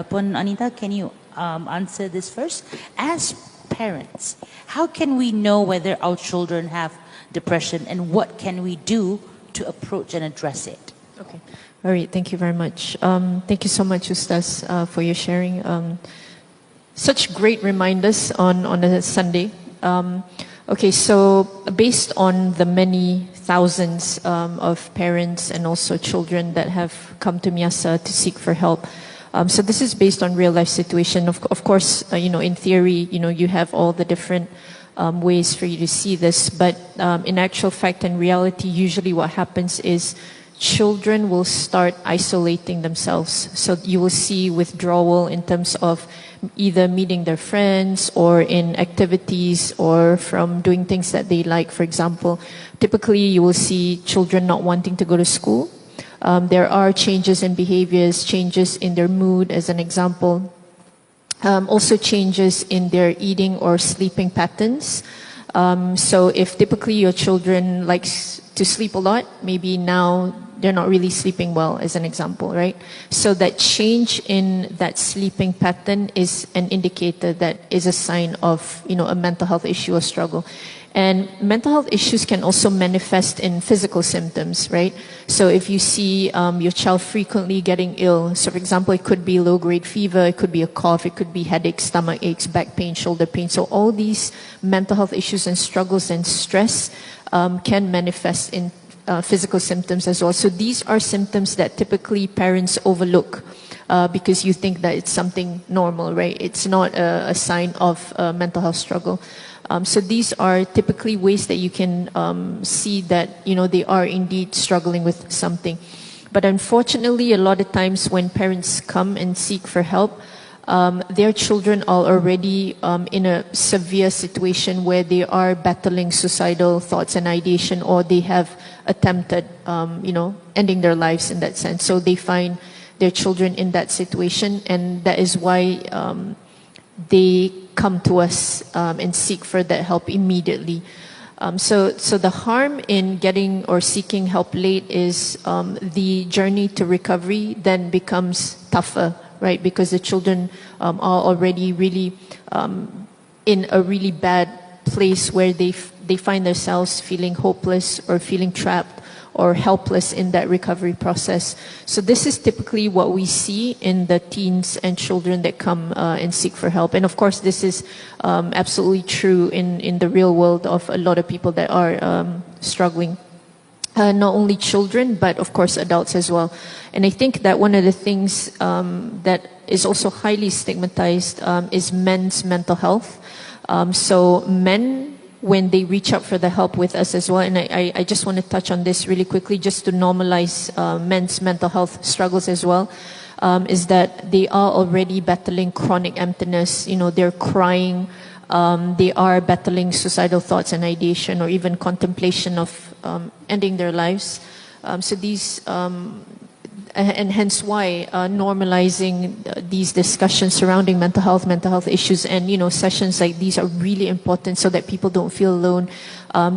Puan Anita, can you answer this first? As parents, how can we know whether our children have depression, and what can we do to approach and address it? Okay. All right. Thank you very much. Thank you so much, Ustaz, for your sharing. Such great reminders on a Sunday. Okay, so based on the many thousands of parents and also children that have come to MIASA to seek for help, so this is based on real life situation. Of course, in theory, you have all the different ways for you to see this, but in actual fact and reality, usually what happens is children will start isolating themselves. So you will see withdrawal in terms of either meeting their friends or in activities or from doing things that they like. For example, typically you will see children not wanting to go to school. There are changes in behaviors, changes in their mood, as an example. Also changes in their eating or sleeping patterns. So if typically your children likes to sleep a lot, maybe now they're not really sleeping well, as an example, right? So that change in that sleeping pattern is an indicator that is a sign of, a mental health issue or struggle. And mental health issues can also manifest in physical symptoms, right? So if you see your child frequently getting ill, so for example, it could be low-grade fever, it could be a cough, it could be headaches, stomach aches, back pain, shoulder pain. So all these mental health issues and struggles and stress can manifest in physical symptoms as well. So these are symptoms that typically parents overlook because you think that it's something normal, right? It's not a sign of a mental health struggle. So these are typically ways that you can see that, they are indeed struggling with something. But unfortunately, a lot of times when parents come and seek for help, their children are already in a severe situation where they are battling suicidal thoughts and ideation, or they have attempted, ending their lives in that sense. So they find their children in that situation, and that is why they come to us and seek for that help immediately. So the harm in getting or seeking help late is the journey to recovery then becomes tougher, right? Because the children are already really in a really bad place where they find themselves feeling hopeless or feeling trapped or helpless in that recovery process. So this is typically what we see in the teens and children that come and seek for help. And of course, this is absolutely true in the real world of a lot of people that are struggling. Not only children, but of course adults as well. And I think that one of the things that is also highly stigmatized is men's mental health. So men, when they reach out for the help with us as well, and I just want to touch on this really quickly just to normalize men's mental health struggles as well, is that they are already battling chronic emptiness. They're crying, they are battling suicidal thoughts and ideation or even contemplation of ending their lives. So these, and hence why normalizing these discussions surrounding mental health issues and, sessions like these are really important so that people don't feel alone.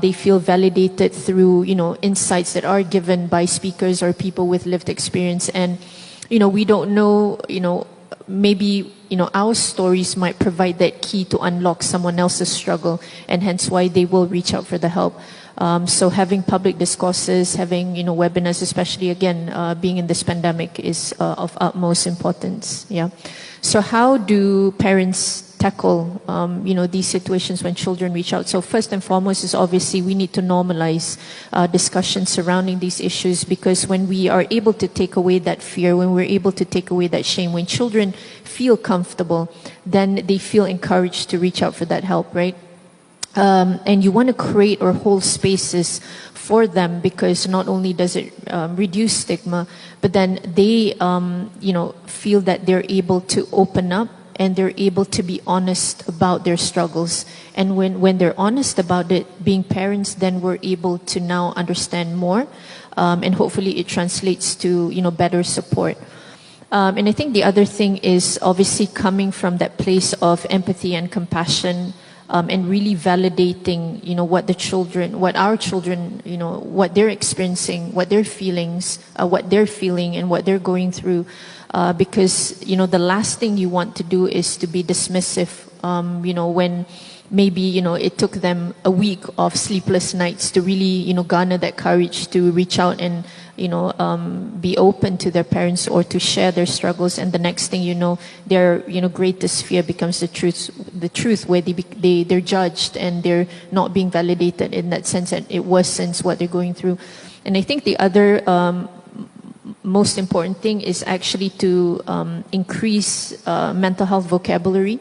They feel validated through, insights that are given by speakers or people with lived experience. And, we don't know, maybe, our stories might provide that key to unlock someone else's struggle, and hence why they will reach out for the help. So having public discourses, having, webinars, especially again, being in this pandemic is of utmost importance. Yeah. So how do parents tackle, these situations when children reach out? So first and foremost is obviously we need to normalize discussions surrounding these issues, because when we are able to take away that fear, when we're able to take away that shame, when children feel comfortable, then they feel encouraged to reach out for that help, right? And you want to create or hold spaces for them, because not only does it reduce stigma, but then they, feel that they're able to open up and they're able to be honest about their struggles. And when they're honest about it, being parents, then we're able to now understand more, and hopefully it translates to, better support. And I think the other thing is obviously coming from that place of empathy and compassion, and really validating, what our children, what they're experiencing, what their feelings, what they're feeling and what they're going through. because, the last thing you want to do is to be dismissive, when maybe, it took them a week of sleepless nights to really, garner that courage to reach out and, be open to their parents or to share their struggles. And the next thing you know, their, greatest fear becomes the truth where they're judged and they're not being validated in that sense, and it worsens what they're going through. And I think the other most important thing is actually to increase mental health vocabulary,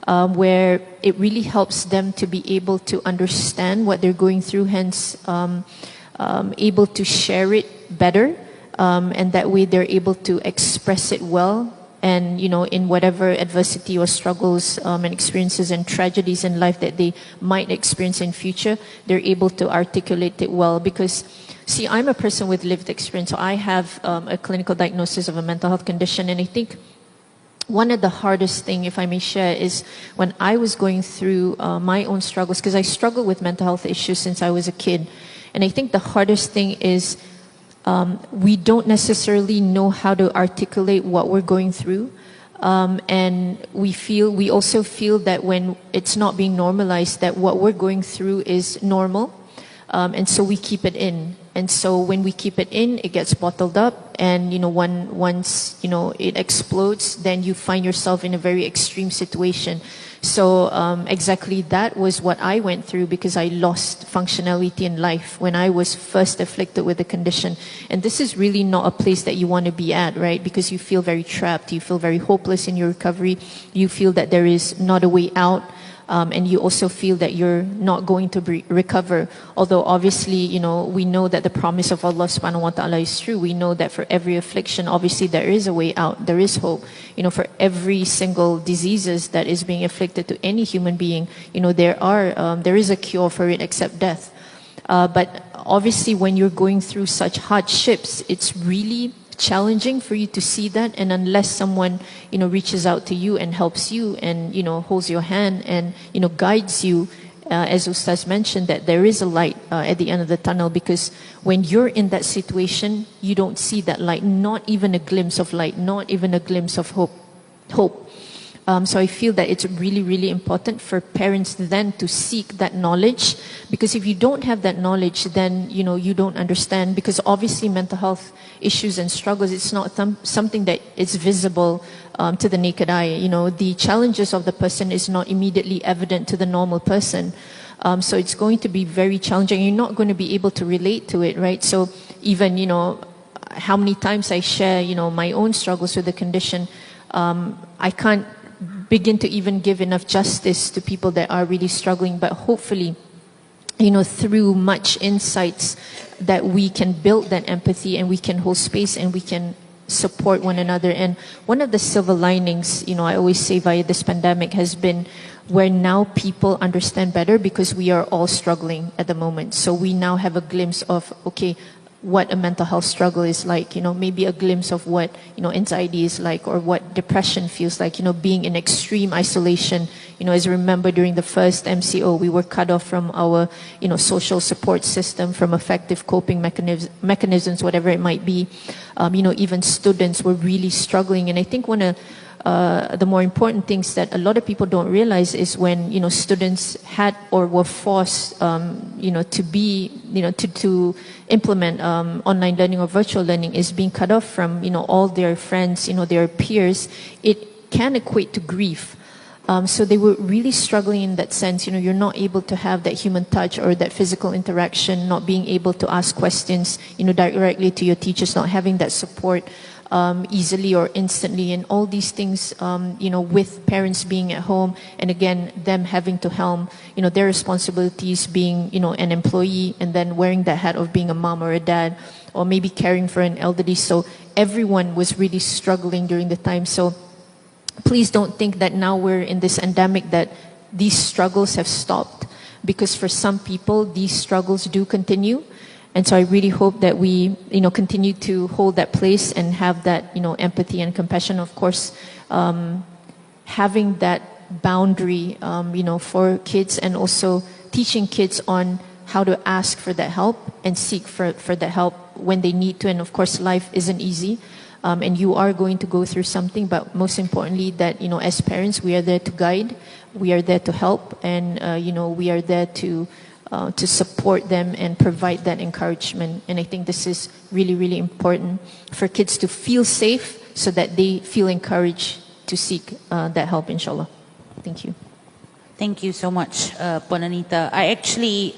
where it really helps them to be able to understand what they're going through, hence able to share it better, and that way they're able to express it well. And, in whatever adversity or struggles and experiences and tragedies in life that they might experience in future, they're able to articulate it well. Because, see, I'm a person with lived experience. So I have a clinical diagnosis of a mental health condition. And I think one of the hardest thing, if I may share, is when I was going through my own struggles, because I struggled with mental health issues since I was a kid. And I think the hardest thing is we don't necessarily know how to articulate what we're going through. And we also feel that when it's not being normalized, that what we're going through is normal. And so we keep it in. And so when we keep it in, it gets bottled up. And, once, it explodes, then you find yourself in a very extreme situation. So exactly that was what I went through, because I lost functionality in life when I was first afflicted with the condition. And this is really not a place that you want to be at, right? Because you feel very trapped. You feel very hopeless in your recovery. You feel that there is not a way out. And you also feel that you're not going to recover. Although obviously, we know that the promise of Allah subhanahu wa ta'ala is true. We know that for every affliction, obviously there is a way out. There is hope. For every single diseases that is being afflicted to any human being, there is a cure for it except death. But obviously when you're going through such hardships, it's really challenging for you to see that. And unless someone reaches out to you and helps you and holds your hand and guides you, as Ustaz mentioned, that there is a light at the end of the tunnel, because when you're in that situation, you don't see that light, not even a glimpse of light, not even a glimpse of hope. So I feel that it's really, really important for parents then to seek that knowledge, because if you don't have that knowledge, then, you don't understand, because obviously mental health issues and struggles, it's not something that is visible to the naked eye. The challenges of the person is not immediately evident to the normal person. So it's going to be very challenging. You're not going to be able to relate to it, right? So even, how many times I share, my own struggles with the condition, I can't begin to even give enough justice to people that are really struggling. But hopefully, through much insights, that we can build that empathy and we can hold space and we can support one another. And one of the silver linings, I always say via this pandemic, has been where now people understand better, because we are all struggling at the moment. So we now have a glimpse of, okay, what a mental health struggle is like, maybe a glimpse of what, anxiety is like, or what depression feels like, being in extreme isolation. As you remember, during the first MCO, we were cut off from our, social support system, from effective coping mechanisms, whatever it might be. Even students were really struggling. And I think one of the more important things that a lot of people don't realize is when students had or were forced to be to implement online learning or virtual learning, is being cut off from all their friends, their peers. It can equate to grief. So they were really struggling in that sense. You're not able to have that human touch or that physical interaction, not being able to ask questions directly to your teachers, not having that support easily or instantly, and all these things, with parents being at home, and again, them having to helm, their responsibilities, being, an employee, and then wearing that hat of being a mom or a dad, or maybe caring for an elderly. So everyone was really struggling during the time. So please don't think that now we're in this endemic that these struggles have stopped, because for some people, these struggles do continue. And so I really hope that we, continue to hold that place and have that, empathy and compassion. Of course, having that boundary, for kids, and also teaching kids on how to ask for that help and seek for that help when they need to. And of course, life isn't easy. and you are going to go through something, but most importantly that, as parents, we are there to guide, we are there to help, and, we are there to support them and provide that encouragement. And I think this is really, really important for kids to feel safe so that they feel encouraged to seek that help, inshallah. Thank you. Thank you so much, Puan Anita. I actually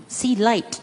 see light